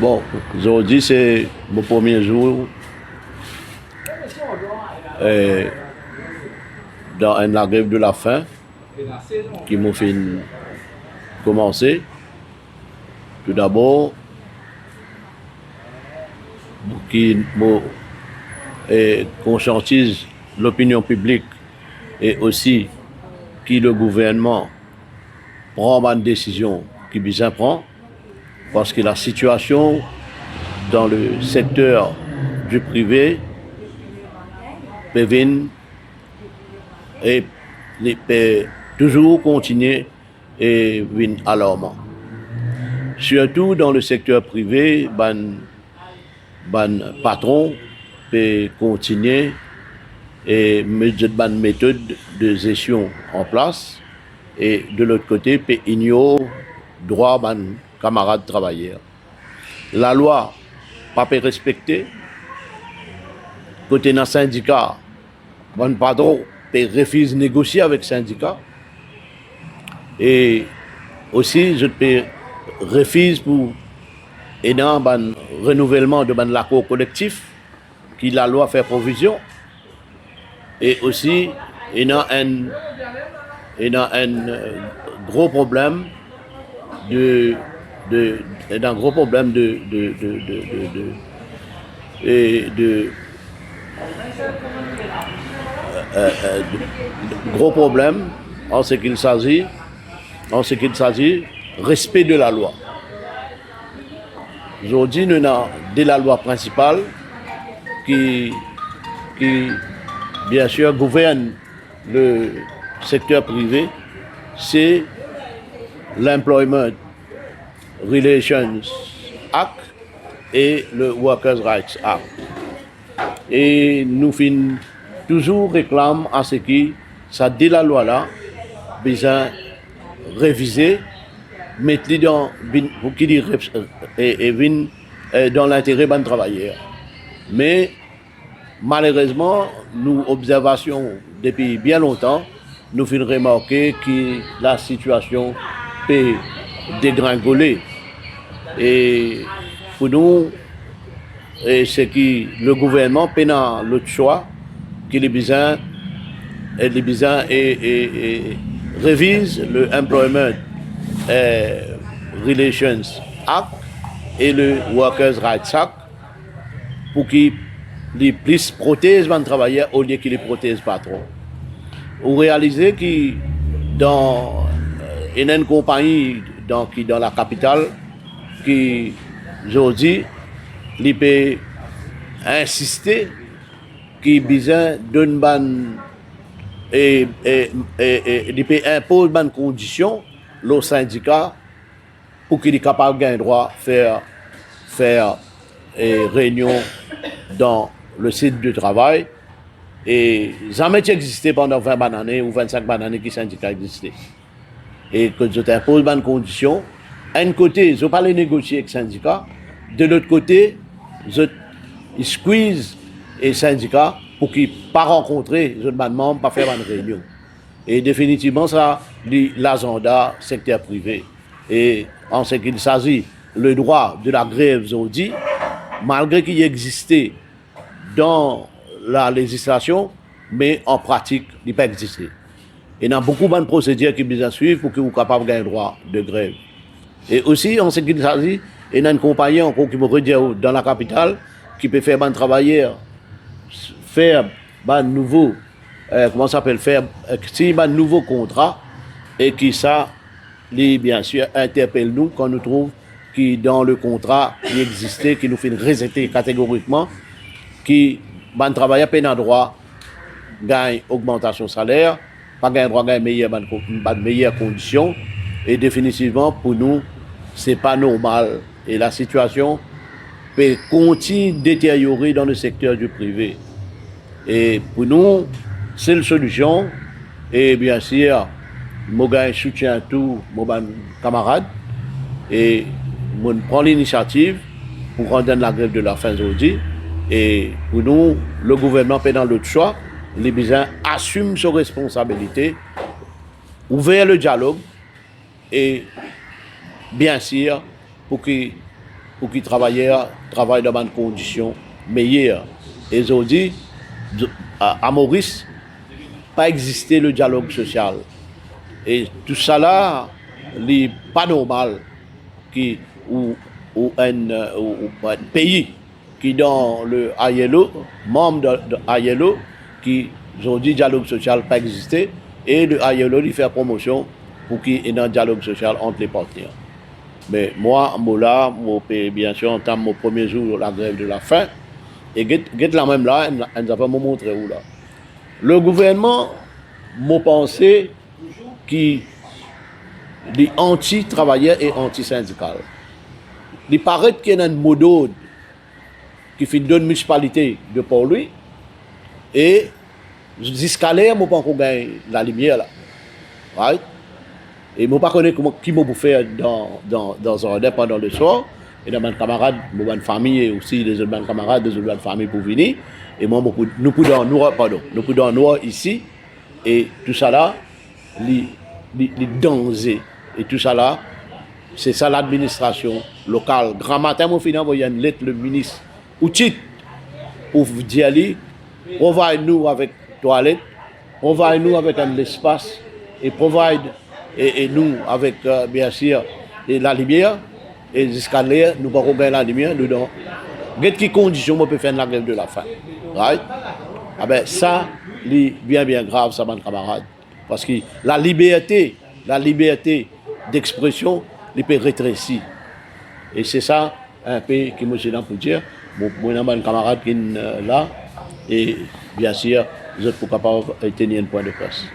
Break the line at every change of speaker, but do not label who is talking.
Bon, aujourd'hui c'est mon premier jour euh, dans la grève de la faim qui m'a fait commencer. Tout d'abord, qui m'a conscientise l'opinion publique et aussi qui le gouvernement prend une décision qui bien prend parce que la situation dans le secteur du privé peut et peut toujours continuer et venir alarmant. Surtout dans le secteur privé, ban patron peut continuer et mettre une méthode de gestion en place et de l'autre côté peut ignorer droit ban camarades travailleurs. La loi pas peut respecter côté dans le syndicat, ban patron peut refuser de négocier avec le syndicat et aussi je peux refuse pour et dans le renouvellement de l'accord collectif qui la loi fait provision et aussi il y a un gros problème de gros problème gros problème en ce qu'il s'agit respect de la loi. Aujourd'hui, nous avons de la loi principale qui bien sûr, gouverne le secteur privé, c'est l'Employment Relations Act et le Workers' Rights Act. Et nous finissons toujours réclame à ce qui, ça dit la loi là, besoin réviser, mettre dans pour qui dit dans l'intérêt des travailleurs. Mais malheureusement, nous observation depuis bien longtemps, nous faisons remarquer que la situation peut dégringoler. Et pour nous, c'est que le gouvernement peut dans l'autre choix, qu'il est besoin et révise le Employment Relations Act et le Workers' Rights Act pour qu'ils les plus protègent les travailleurs au lieu qu'ils les protègent pas trop. Vous réalisez que dans une compagnie qui dans la capitale qui aujourd'hui il peut insister qui besoin d'une bonne et il peut imposer bonne condition le syndicat pour qu'il soit capable de gagner droit faire réunion dans le site de travail et jamais existé pendant 20 années ou 25 années que le syndicat existait. Et que je t'impose bonnes conditions. D'un côté, je ne pas les négocier avec le syndicat. De l'autre côté, je squeeze le syndicat pour qu'il ne pas rencontrer les membres, pas faire une réunion. Et définitivement, ça, l'agenda secteur privé. Et en ce qu'il s'agit, le droit de la grève aujourd'hui, malgré qu'il existait dans la législation, mais en pratique, il n'a pas existé. Il y a beaucoup de procédures qui sont à suivre pour que vous soyez capable de gagner le droit de grève. Et aussi, en ce qui s'agit, il y a une compagnie encore qui me redit dans la capitale qui peut faire un travailleur, faire un nouveau, comment ça s'appelle, faire un nouveau contrat et qui ça, bien sûr, interpelle nous quand nous trouvons qui dans le contrat qui existait, qui nous fait rejeter catégoriquement, qui ban travailleur peine droit gagne augmentation salaire, pas gagne droit gagne meilleure condition et définitivement pour nous c'est pas normal et la situation peut continuer de détériorer dans le secteur du privé et pour nous c'est la solution et bien sûr moi gagne soutien tout mon camarade et moi prend l'initiative pour rendre la grève de la faim aujourd'hui. Et pour nous, le gouvernement fait dans l'autre choix, les besoins assume ses responsabilités, ouvrir le dialogue et bien sûr pour qu'ils travaillent dans des conditions meilleures. Et aujourd'hui, à Maurice, pas existé le dialogue social. Et tout ça là, n'est pas normal ou un pays qui dans le ILO, membre de ILO, qui aujourd'hui dialogue social pas existé, et le ILO lui fait promotion pour qu'il y ait un dialogue social entre les partenaires. Mais moi, bien sûr, entame mon premier jour de la grève de la faim, et get la même là, elle a pas montré où là. Le gouvernement m'a pensé qui est anti-travailleur et anti-syndical. Il paraît qu'il y a un mot d'ordre qui fait d'une municipalité de Port-Louis et jusqu'à là, je ne sais pas gagner la lumière là. Right? Et je ne sais pas qui m'a faire dans un pendant le soir. Et dans mes camarades, mes famille et aussi les autres camarades, des autres familles pour venir. Et moi, nous pouvons nous ici. Et tout ça là, les danger. Et tout ça là, c'est ça l'administration locale. Grand matin, je finis envoyer une lettre le ministre Outit pour dire provide-nous avec toilette, provide-nous avec un espace et provide et nous avec bien sûr la lumière. Et jusqu'à là, nous ne pouvons pas gagner la lumière. Nous devons. Quelles conditions on peut faire la grève de la faim? Right? Ah ben, ça, c'est bien grave, ça, mes camarades. Parce que la liberté d'expression, elle peut rétrécir. Et c'est ça, un peu, que je suis là pour dire. Mon camarade qui est là, et bien sûr, vous êtes pour capable de tenir un point de presse.